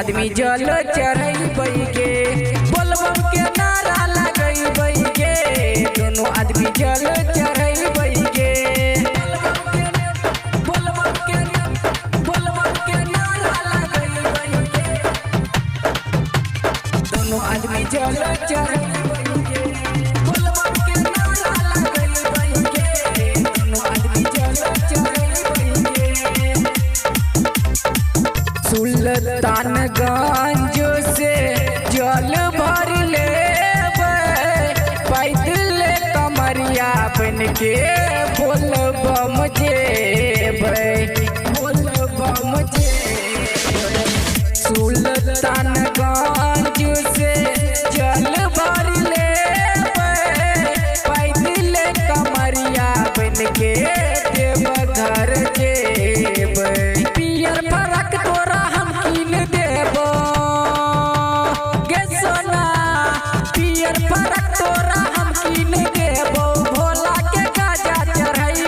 आदमी जल चढ़ई के बोलबम के नारा लगई के दोनों आदमी जल चढ़ई के बोलबम के नारा लगई के दोनों आदमी जल चढ़ई के बोलबम के नारा लगई के दोनों आदमी जल चढ़ई के सुल्तानगंज से जल भर ले पैदल कमरिया बन के बोलबम जेबै सुल्तानगंज से जल भर ले पैदल कमरिया बन के देवघर जेबै पियर फरक तोरा हम कीन देबो गे सोना पियर फरक तोरा हम कीन देबो भोला के गाजा चढ़ाई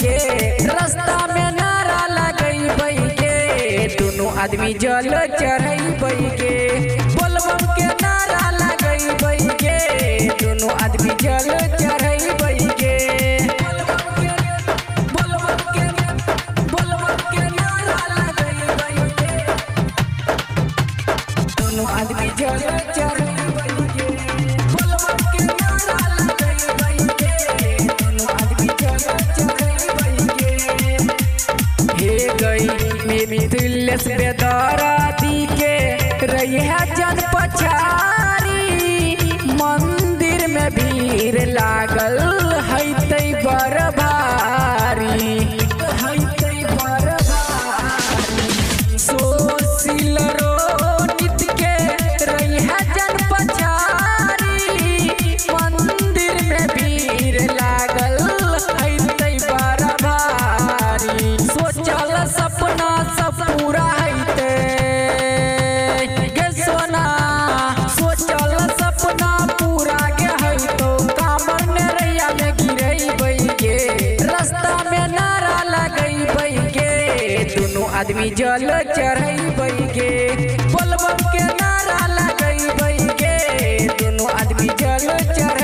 के रास्ता में नारा लगई के दोनों आदमी जल चढ़ाई के बोलबम के नारा लगई के दोनों आदमी जल चढ़ाई के आदमी जल चढ़ई के बोलबम के नारा लगई के दोनों आदमी जल चढ़ई के हे गई मेरी दिल से बेदराती के रही है जन पछारी मंदिर में भीड़ लागल है तई बड़ भारी सोशिल मंदिर में भीड़ लागल है बड़ा भारी सोचल सपना सब पूरा है गे सोना सोचल सपना पूरा गे है तो कामर नरैया में गिरई के रास्ता में नारा लगई के दोनों आदमी जल चढ़ई के बोलबम के नारा लगई के दोनों आदमी जल चढ़